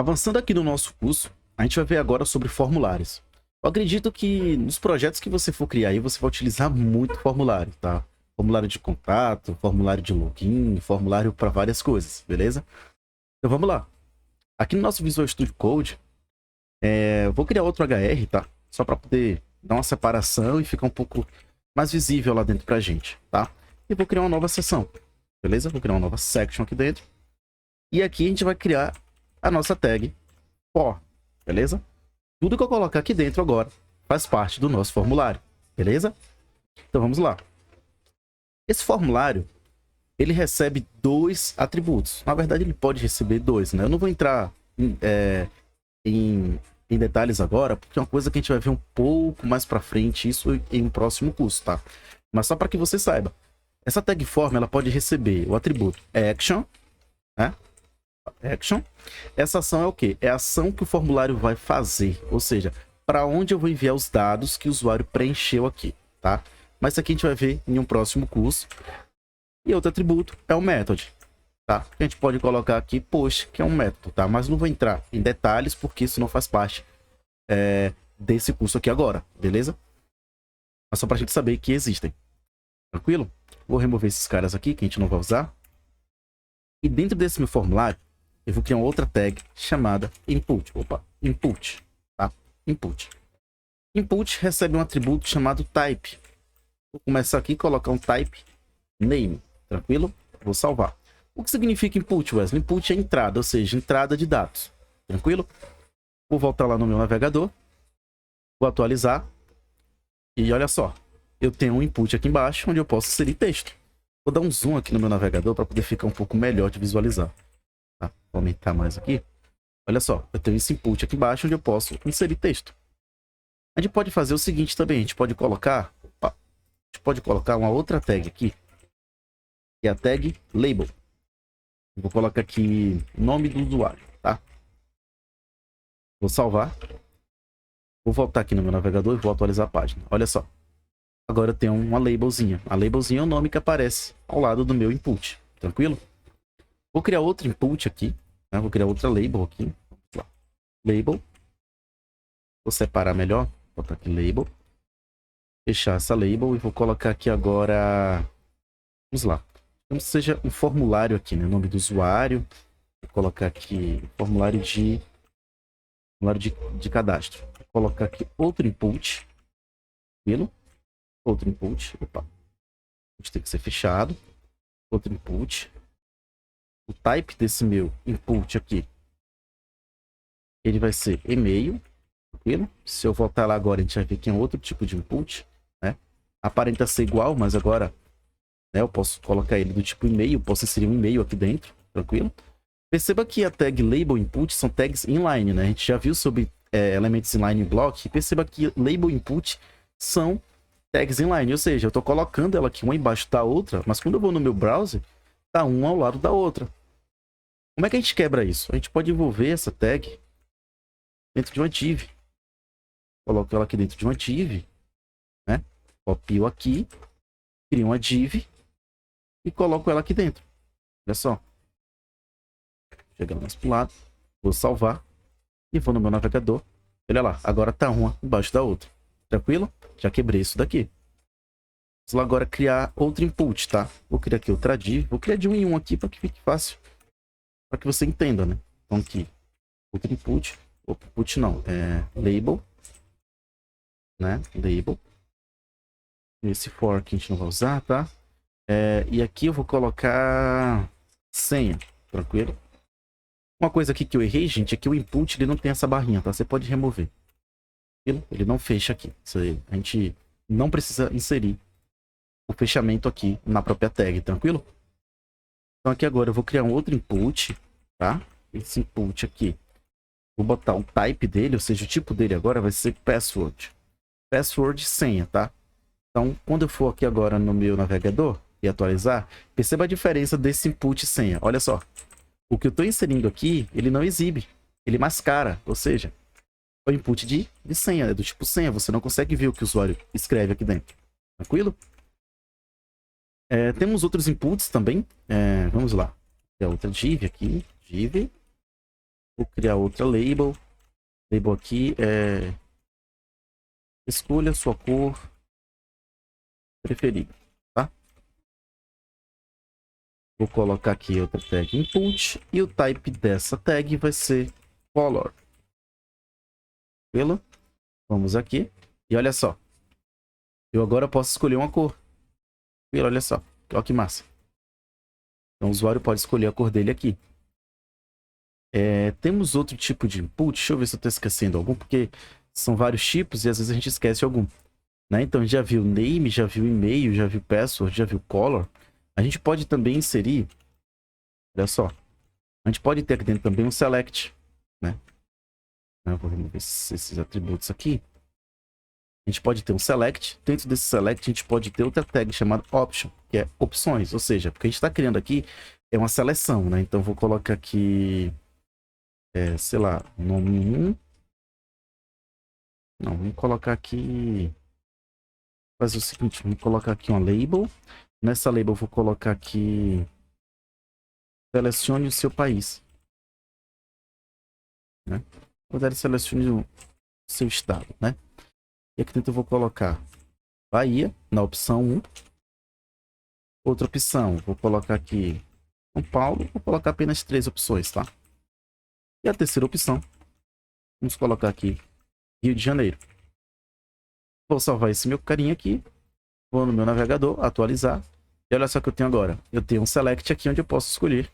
Avançando aqui no nosso curso, a gente vai ver agora sobre formulários. Eu acredito que nos projetos que você for criar aí, você vai utilizar muito formulário, tá? Formulário de contato, formulário de login, formulário para várias coisas, beleza? Então vamos lá. Aqui no nosso Visual Studio Code, eu vou criar outro HR, tá? Só para poder dar uma separação e ficar um pouco mais visível lá dentro pra gente, tá? E vou criar uma nova seção, beleza? Vou criar uma nova section aqui dentro. E aqui a gente vai criar a nossa tag for, beleza? Tudo que eu colocar aqui dentro agora faz parte do nosso formulário, beleza? Então vamos lá. Esse formulário, ele recebe dois atributos. Na verdade, ele pode receber dois, né? Eu não vou entrar em detalhes agora, porque é uma coisa que a gente vai ver um pouco mais pra frente, isso em um próximo curso, tá? Mas só para que você saiba. Essa tag form, ela pode receber o atributo action, né? Action. Essa ação é o quê? É a ação que o formulário vai fazer, ou seja, para onde eu vou enviar os dados que o usuário preencheu aqui, tá? Mas isso aqui a gente vai ver em um próximo curso. E outro atributo é o method, tá? A gente pode colocar aqui post, que é um método, tá? Mas não vou entrar em detalhes porque isso não faz parte desse curso aqui agora, beleza? Mas só pra gente saber que existem. Tranquilo? Vou remover esses caras aqui que a gente não vai usar. E dentro desse meu formulário, eu vou criar uma outra tag chamada input. Opa, input, tá? Input. Input recebe um atributo chamado type. Vou começar aqui e colocar um type name, tranquilo? Vou salvar. O que significa input, Wesley? Input é entrada, ou seja, entrada de dados, tranquilo? Vou voltar lá no meu navegador, vou atualizar e olha só, eu tenho um input aqui embaixo onde eu posso inserir texto. Vou dar um zoom aqui no meu navegador para poder ficar um pouco melhor de visualizar. Tá? Vou aumentar mais aqui. Olha só, eu tenho esse input aqui embaixo onde eu posso inserir texto. A gente pode fazer o seguinte também, a gente pode colocar uma outra tag aqui, que é a tag label. Eu vou colocar aqui nome do usuário, tá? Vou salvar. Vou voltar aqui no meu navegador e vou atualizar a página. Olha só. Agora eu tenho uma labelzinha. A labelzinha é o nome que aparece ao lado do meu input. Tranquilo? Vou criar outro input aqui, né? Vou criar outra label aqui. Vamos lá. Label. Vou separar melhor. Vou botar aqui label. Fechar essa label e vou colocar aqui agora... Vamos lá. Como seja um formulário aqui, né? Nome do usuário. Vou colocar aqui formulário de cadastro. Vou colocar aqui outro input. Tranquilo? Outro input. Opa. Tem que ser fechado. Outro input. O type desse meu input aqui, ele vai ser e-mail, tranquilo? Se eu voltar lá agora, a gente vai ver que é um outro tipo de input, né? Aparenta ser igual, mas agora, né, eu posso colocar ele do tipo e-mail, posso inserir um e-mail aqui dentro, tranquilo? Perceba que a tag label input são tags inline, né? A gente já viu sobre elementos inline block, e perceba que label input são tags inline, ou seja, eu estou colocando ela aqui uma embaixo da outra, mas quando eu vou no meu browser, tá uma ao lado da outra. Como é que a gente quebra isso? A gente pode envolver essa tag dentro de uma div. Coloco ela aqui dentro de uma div, né? Copio aqui, crio uma div e coloco ela aqui dentro. Olha só. Chegando mais pro lado, vou salvar e vou no meu navegador. Olha lá, agora tá uma embaixo da outra. Tranquilo? Já quebrei isso daqui. Vamos lá agora criar outro input, tá? Vou criar aqui outra div. Vou criar de um em um aqui para que fique fácil. Para que você entenda, né? Então aqui, outro input. Input não, label. Né? Label. Esse for aqui a gente não vai usar, tá? E aqui eu vou colocar senha, tranquilo? Uma coisa aqui que eu errei, gente, é que o input ele não tem essa barrinha, tá? Você pode remover. Ele não fecha aqui. A gente não precisa inserir o fechamento aqui na própria tag, tranquilo? Então aqui agora eu vou criar um outro input, tá? Esse input aqui, vou botar o type dele, ou seja, o tipo dele agora vai ser password. Password senha, tá? Então, quando eu for aqui agora no meu navegador e atualizar, perceba a diferença desse input senha. Olha só, o que eu estou inserindo aqui, ele não exibe, ele mascara, ou seja, é o input de senha, é do tipo senha, você não consegue ver o que o usuário escreve aqui dentro. Tranquilo? Temos outros inputs também, vamos lá. Tem outra div aqui, div. Vou criar outra label. Label aqui é... Escolha sua cor preferida, tá? Vou colocar aqui outra tag input. E o type dessa tag vai ser color. Tranquilo? Vamos aqui. E olha só. Eu agora posso escolher uma cor. E olha só. Olha que massa. Então o usuário pode escolher a cor dele aqui. Temos outro tipo de input. Deixa eu ver se eu estou esquecendo algum, porque são vários tipos e às vezes a gente esquece algum. Né? Então já viu name, já viu e-mail, já viu password, já viu color. A gente pode também inserir, olha só, a gente pode ter aqui dentro também um select, né? Eu vou remover esses atributos aqui. A gente pode ter um select, dentro desse select a gente pode ter outra tag chamada option, que é opções, ou seja, porque a gente está criando aqui é uma seleção, né? Então vou colocar aqui, sei lá, nome 1. Não, vamos colocar aqui, fazer o seguinte, vamos colocar aqui uma label. Nessa label eu vou colocar aqui, selecione o seu país, né? Vou dar selecione o seu estado, né? E aqui dentro eu vou colocar Bahia, na opção 1. Outra opção, vou colocar aqui São Paulo, vou colocar apenas 3 opções, tá? E a terceira opção, vamos colocar aqui Rio de Janeiro. Vou salvar esse meu carinha aqui, vou no meu navegador, atualizar. E olha só o que eu tenho agora. Eu tenho um select aqui onde eu posso escolher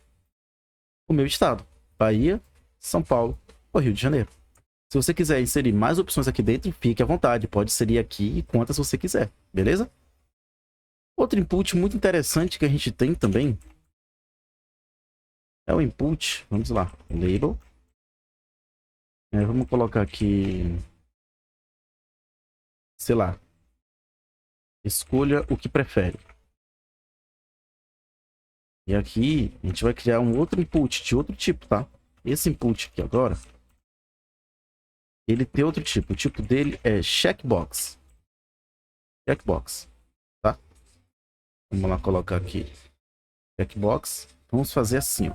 o meu estado. Bahia, São Paulo ou Rio de Janeiro. Se você quiser inserir mais opções aqui dentro, fique à vontade. Pode inserir aqui quantas você quiser, beleza? Outro input muito interessante que a gente tem também é o input. Vamos lá, label. Vamos colocar aqui, sei lá, escolha o que prefere. E aqui a gente vai criar um outro input de outro tipo, tá? Esse input aqui agora, ele tem outro tipo. O tipo dele é checkbox. Checkbox, tá? Vamos lá colocar aqui checkbox. Vamos fazer assim, ó.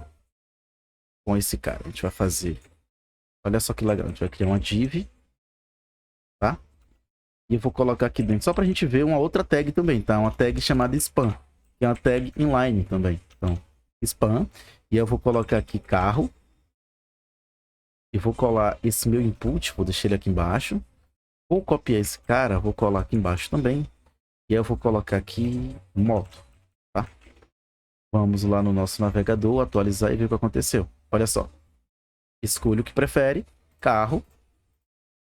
Com esse cara, a gente vai fazer... Olha só que legal, a gente vai criar uma div, tá? E eu vou colocar aqui dentro, só pra gente ver uma outra tag também, tá? Uma tag chamada spam, que é uma tag inline também. Então, spam. E eu vou colocar aqui carro. E vou colar esse meu input, vou deixar ele aqui embaixo. Vou copiar esse cara, vou colar aqui embaixo também. E aí eu vou colocar aqui moto, tá? Vamos lá no nosso navegador, atualizar e ver o que aconteceu. Olha só. Escolha o que prefere, carro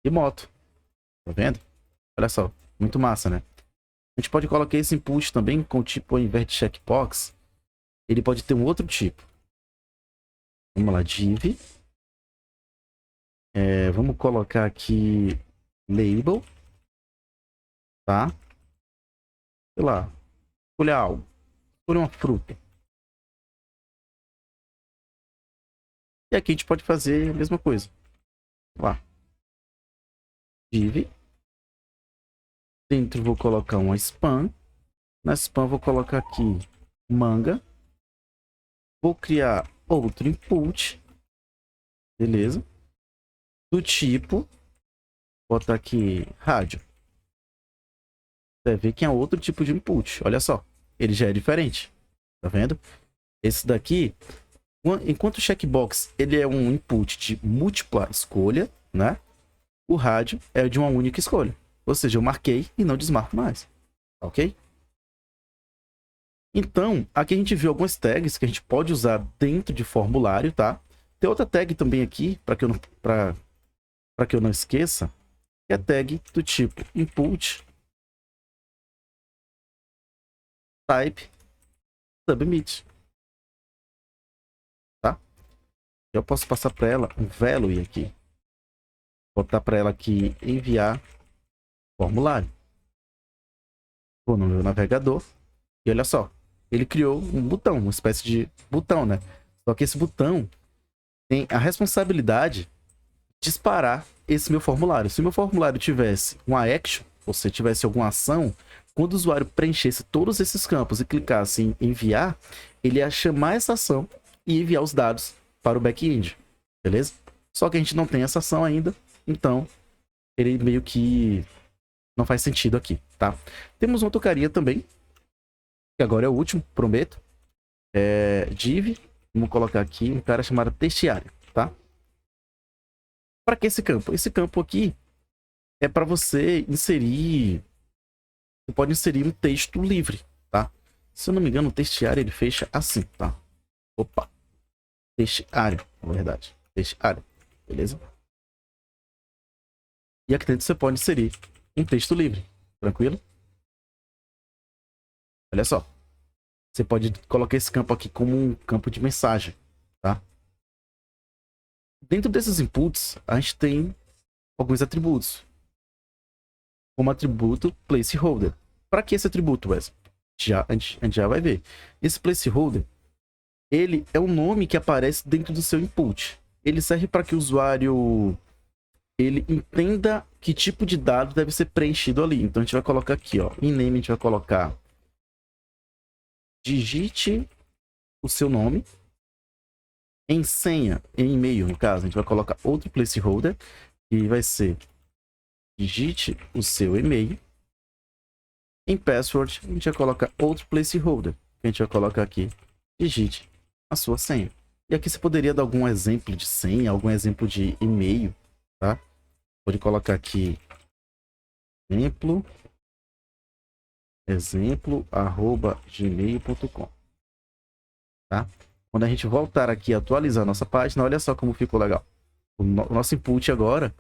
e moto. Tá vendo? Olha só, muito massa, né? A gente pode colocar esse input também com o tipo, ao invés de checkbox, ele pode ter um outro tipo. Vamos lá, div. Vamos colocar aqui label, tá? Sei lá, escolha algo, escolha uma fruta. E aqui a gente pode fazer a mesma coisa. Lá, div. Dentro vou colocar uma spam. Na spam vou colocar aqui manga. Vou criar outro input. Beleza. Do tipo, botar aqui rádio. Você vai ver que é outro tipo de input. Olha só, ele já é diferente. Tá vendo? Esse daqui, enquanto o checkbox ele é um input de múltipla escolha, né? O rádio é de uma única escolha. Ou seja, eu marquei e não desmarco mais. Ok? Então, aqui a gente viu algumas tags que a gente pode usar dentro de formulário, tá? Tem outra tag também aqui, para que eu não esqueça, que é a tag do tipo input type submit, tá? Eu posso passar para ela um value aqui, botar para ela aqui enviar formulário. Vou no meu navegador e olha só, ele criou um botão, uma espécie de botão, né? Só que esse botão tem a responsabilidade de disparar esse meu formulário. Se o meu formulário tivesse uma action, ou se tivesse alguma ação, quando o usuário preenchesse todos esses campos e clicasse em enviar, ele ia chamar essa ação e enviar os dados para o back-end, beleza? Só que a gente não tem essa ação ainda, então ele meio que não faz sentido aqui, tá? Temos outro carinha também, que agora é o último, prometo. Div, vamos colocar aqui um cara chamado Textiário, tá? Para que esse campo? Esse campo aqui é para você inserir... Você pode inserir um texto livre, tá? Se eu não me engano, o Textiário ele fecha assim, tá? Opa! Textiário, na verdade. Textiário, beleza? E aqui dentro você pode inserir um texto livre, tranquilo? Olha só. Você pode colocar esse campo aqui como um campo de mensagem, tá? Dentro desses inputs, a gente tem alguns atributos. Como atributo placeholder. Para que esse atributo, Wesley? A gente já vai ver. Esse placeholder, ele é um nome que aparece dentro do seu input. Ele serve para que o usuário ele entenda que tipo de dado deve ser preenchido ali. Então a gente vai colocar aqui, ó, em name a gente vai colocar digite o seu nome. Em senha, em e-mail, no caso, a gente vai colocar outro placeholder, que vai ser digite o seu e-mail. Em password, a gente vai colocar outro placeholder, que a gente vai colocar aqui, digite a sua senha. E aqui você poderia dar algum exemplo de senha, algum exemplo de e-mail, tá? Pode colocar aqui, exemplo@gmail.com, tá? Quando a gente voltar aqui e atualizar a nossa página, olha só como ficou legal. O nosso input agora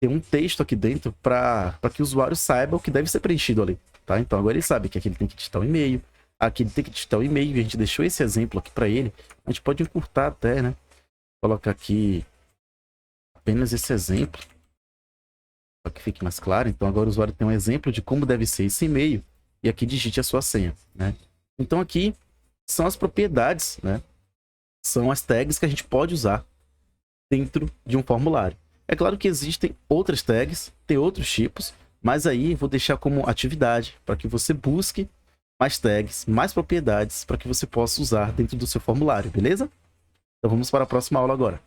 tem um texto aqui dentro para que o usuário saiba o que deve ser preenchido ali, tá? Então agora ele sabe que aqui ele tem que digitar o e-mail, aqui ele tem que digitar o e-mail, e a gente deixou esse exemplo aqui para ele. A gente pode encurtar até, né? Colocar aqui apenas esse exemplo, para que fique mais claro. Então agora o usuário tem um exemplo de como deve ser esse e-mail, e aqui digite a sua senha, né? Então aqui são as propriedades, né? São as tags que a gente pode usar dentro de um formulário. É claro que existem outras tags, tem outros tipos, mas aí vou deixar como atividade para que você busque mais tags, mais propriedades para que você possa usar dentro do seu formulário, beleza? Então vamos para a próxima aula agora.